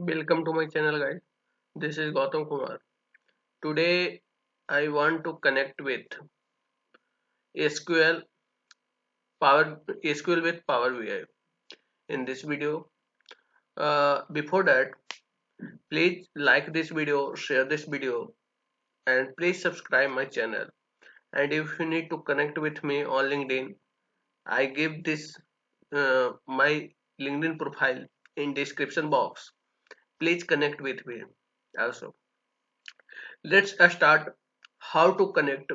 Welcome to my channel, guys. This is Gautam Kumar. Today I want to connect with SQL SQL with Power BI in this video. Before that, please like this video, share this video, and please subscribe my channel. And if you need to connect with me on LinkedIn, I give this my LinkedIn profile in description box. Please connect with me. Also, let's start how to connect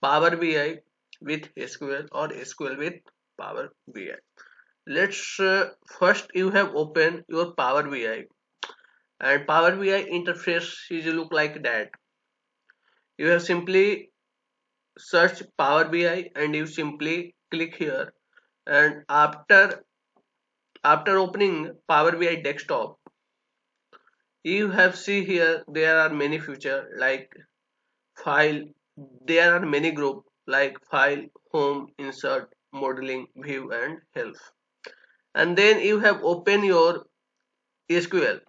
Power BI with SQL or SQL with Power BI. Let's first you have opened your Power BI and Power BI interface is look like that. You have simply search Power BI and you simply click here, and after opening Power BI desktop, you have see here there are many feature like file. There are many group like file, home, insert, modeling, view, and help. And then you have open your SQL.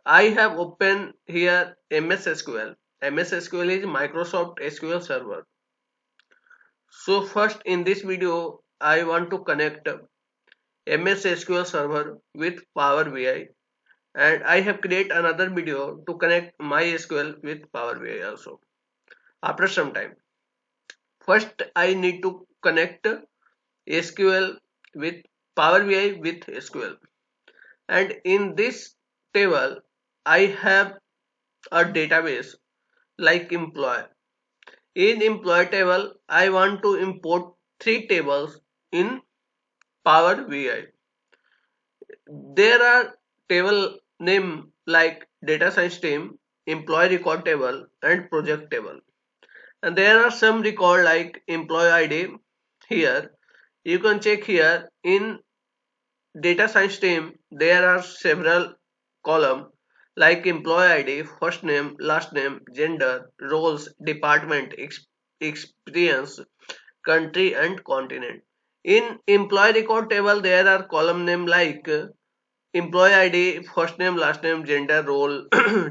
I have opened here MS SQL. MS SQL is Microsoft SQL Server. So first in this video, I want to connect MS SQL Server with Power BI, and I have create another video to connect MySQL with Power BI also. After some time, first I need to connect SQL with Power BI with SQL, and in this table I have a database like employee. In employee table, I want to import three tables in Power BI. There are table name like data science team, employee record table, and project table. And there are some record like employee ID here. You can check here in data science team. There are several column like employee ID, first name, last name, gender, roles, department, experience, country, and continent. In employee record table, there are column name like employee ID, first name, last name, gender, role,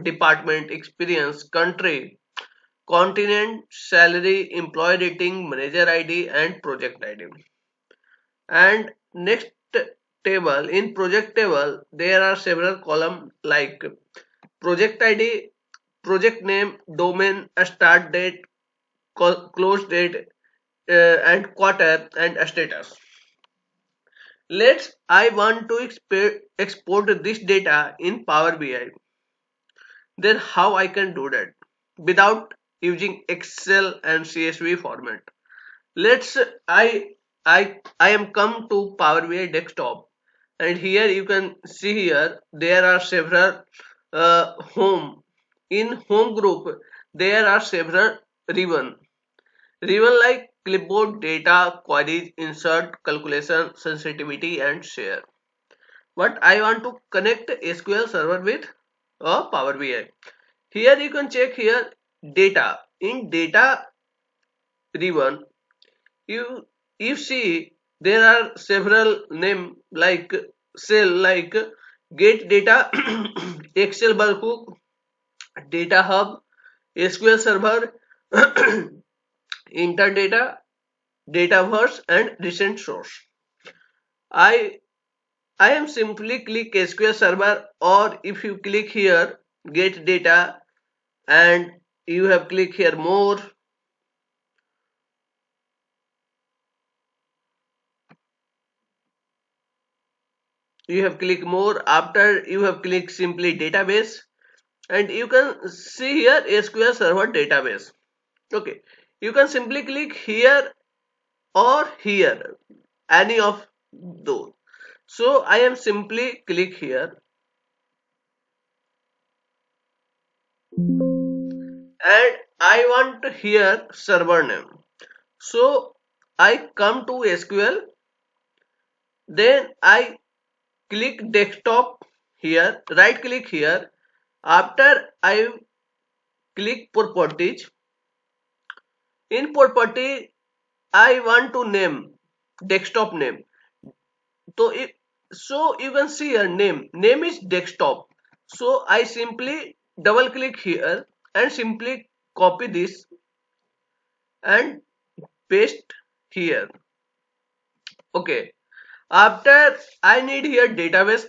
department, experience, country, continent, salary, employee rating, manager ID, and project ID. And next table, in project table, there are several columns like project ID, project name, domain, start date, close date, and quarter, and status. Let's I want to export this data in Power BI. Then how I can do that without using Excel and CSV format. Let's I am come to Power BI desktop, and here you can see here there are several home. In home group there are several ribbon. Ribbon like clipboard, data, queries, insert, calculation, sensitivity, and share. But I want to connect SQL Server with a Power BI. Here you can check here data. In data ribbon, you see there are several name like cell like get data, Excel bulkhook, data hub, SQL Server, interdata, dataverse, and recent source. I I am simply click SQL Server, or if you click here get data and you have click here more, you have click more, after you have click simply database, and you can see here SQL Server database. Okay, you can simply click here or here, any of those. So I am simply click here, and I want here server name. So I come to SQL, then I click desktop here, right click here. After I click properties, in property I want to name desktop name. So so you can see a name is desktop. So I simply double click here and simply copy this and paste here. Okay, after I need here database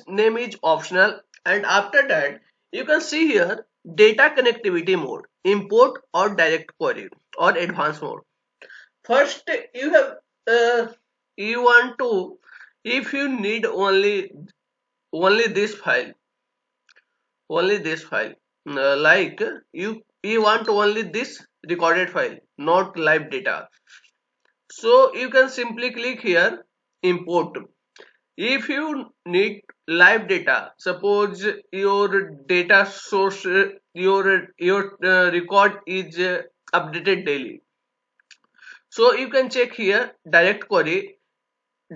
name is optional, and after that you can see here data connectivity mode, import or direct query or advanced mode. First you have you want to, if you need only this file, only this file, like you want only this recorded file, not live data. So you can simply click here import. If you need live data, suppose your data source, your record is updated daily. So you can check here direct query.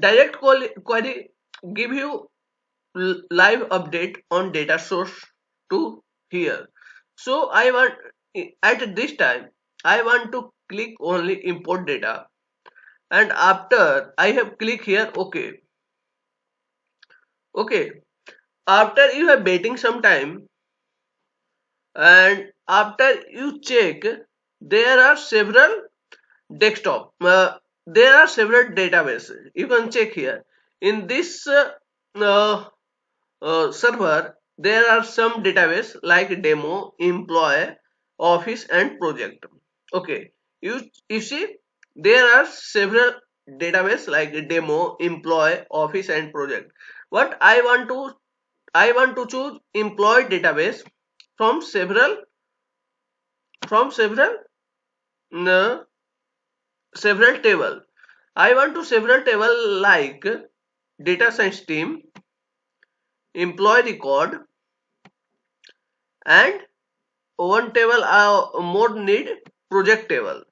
Query give you live update on data source to here. So I want, at this time I want to click only import data, and after I have click here OK. Okay, after you have waiting some time, and after you check, there are several desktop, there are several databases you can check here. In this uh, server there are some database like demo, employee, office and project. Okay, you see there are several database like demo, employee, office and project. What I want to choose employee database from several uh, several table. I want to several table like data science team, employee record, and one table more need project table.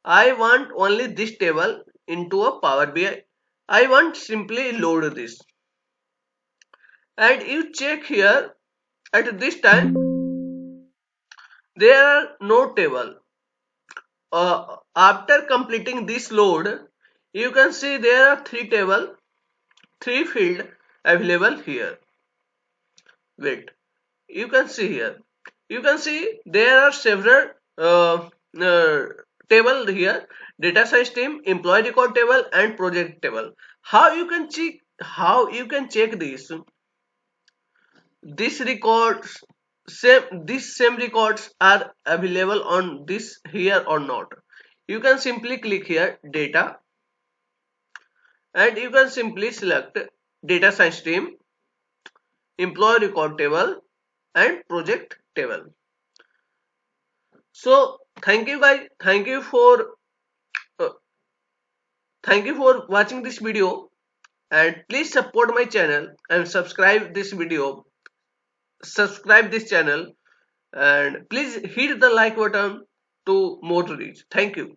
I want only this table into a Power BI. I want simply load this, and you check here at this time there are no table. After completing this load, you can see there are three field available here. Wait, you can see here. You can see there are several uh, table here: data science team, employee record table, and project table. How you can check? How you can check this? This records these same records are available on this here or not. You can simply click here data, and you can simply select data science team, employee record table and project table. So thank you guys, uh, thank you for watching this video, and please support my channel and subscribe this channel, and please hit the like button to more to reach. Thank you.